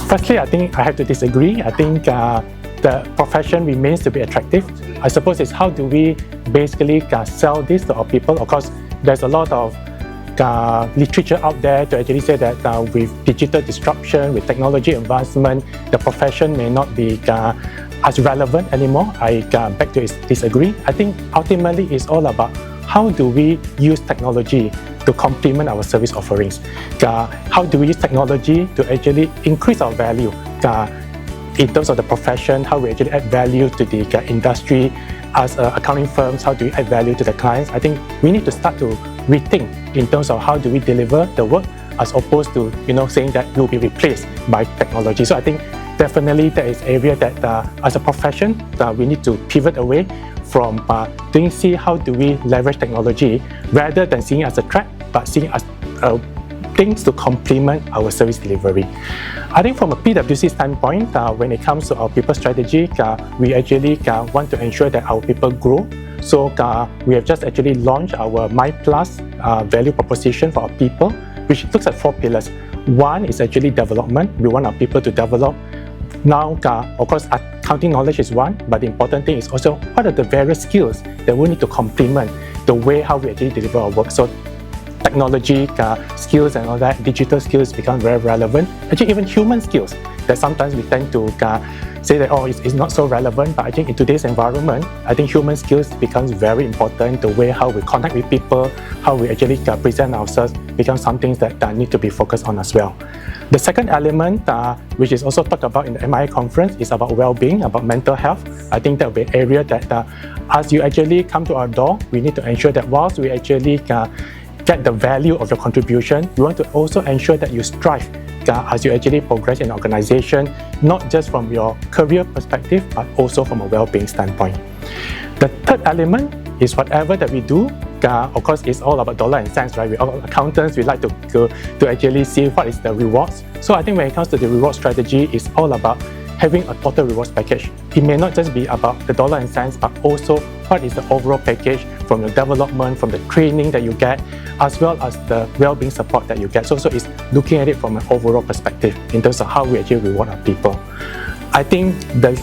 Firstly, I think I have to disagree. I think the profession remains to be attractive. I suppose it's how do we basically sell this to our people. Of course, there's a lot of literature out there to actually say that with digital disruption, with technology advancement, the profession may not be as relevant anymore. I beg to disagree. I think ultimately it's all about how do we use technology to complement our service offerings. How do we use technology to actually increase our value in terms of the profession, how we actually add value to the industry. As accounting firms, how do we add value to the clients? I think we need to start to rethink in terms of how do we deliver the work as opposed to saying that we'll be replaced by technology. So I think definitely there is area that as a profession we need to pivot away from see how do we leverage technology rather than seeing it as a threat, but seeing it as things to complement our service delivery. I think from a PwC standpoint, when it comes to our people strategy, we actually want to ensure that our people grow. So we have just actually launched our My Plus value proposition for our people, which looks at 4 pillars. One is actually development. We want our people to develop. Now, of course, accounting knowledge is one, but the important thing is also what are the various skills that we need to complement the way how we actually deliver our work. So technology skills and all that, digital skills become very relevant. Actually, even human skills that sometimes we tend to say that it's not so relevant, but I think in today's environment, I think human skills becomes very important. The way how we connect with people, how we actually present ourselves becomes something that need to be focused on as well. The second element, which is also talked about in the MIA conference, is about well-being, about mental health. I think that will be an area that as you actually come to our door, we need to ensure that whilst we actually get the value of your contribution, we want to also ensure that you strive as you actually progress in an organization, not just from your career perspective, but also from a well-being standpoint. The third element is whatever that we do, of course, it's all about dollar and cents, right? We all accountants, we like to actually see what is the rewards. So I think when it comes to the reward strategy, it's all about having a total rewards package. It may not just be about the dollar and cents, but also what is the overall package from your development, from the training that you get, as well as the well-being support that you get. So it's looking at it from an overall perspective in terms of how we actually reward our people. I think the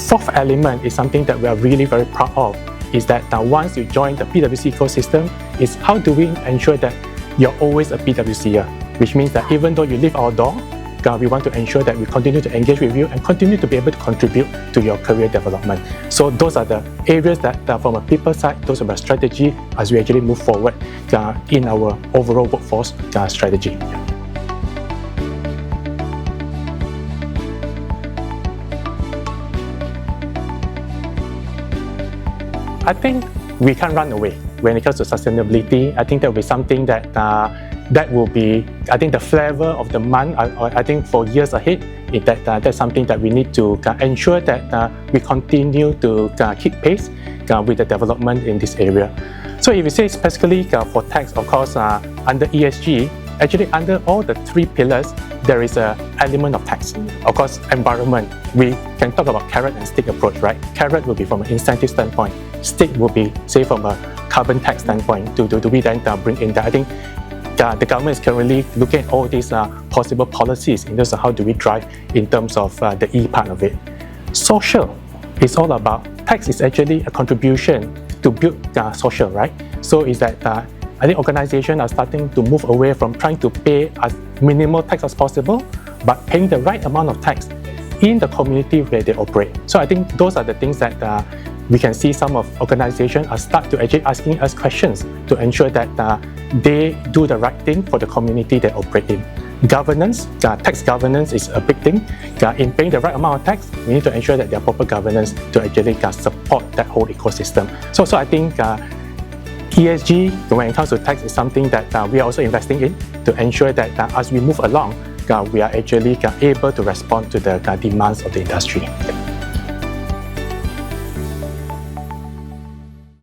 fourth element is something that we are really very proud of, is that once you join the PwC ecosystem, is how do we ensure that you're always a PwCer, which means that even though you leave our door, we want to ensure that we continue to engage with you and continue to be able to contribute to your career development. So those are the areas that from a people side, those are our strategy as we actually move forward in our overall workforce strategy. I think we can't run away when it comes to sustainability. I think that will be something that will be, I think, the flavor of the month. I think for years ahead, that's something that we need to ensure that we continue to keep pace with the development in this area. So if you say specifically for tax, of course, under ESG, actually under all the 3 pillars, there is an element of tax. Of course, environment, we can talk about carrot and stick approach, right? Carrot will be from an incentive standpoint. Stick will be, say, from a carbon tax standpoint. Do we then bring in that? I think the government is currently looking at all these possible policies in terms of how do we drive in terms of the E part of it. Social is all about, tax is actually a contribution to build social, right? So is that I think organizations are starting to move away from trying to pay as minimal tax as possible, but paying the right amount of tax in the community where they operate. So I think those are the things that we can see some of organizations are start to actually asking us questions to ensure that they do the right thing for the community they operate in. Governance, tax governance is a big thing. In paying the right amount of tax, we need to ensure that there are proper governance to actually support that whole ecosystem. So I think ESG, when it comes to tax, is something that we are also investing in to ensure that as we move along, we are actually able to respond to the demands of the industry.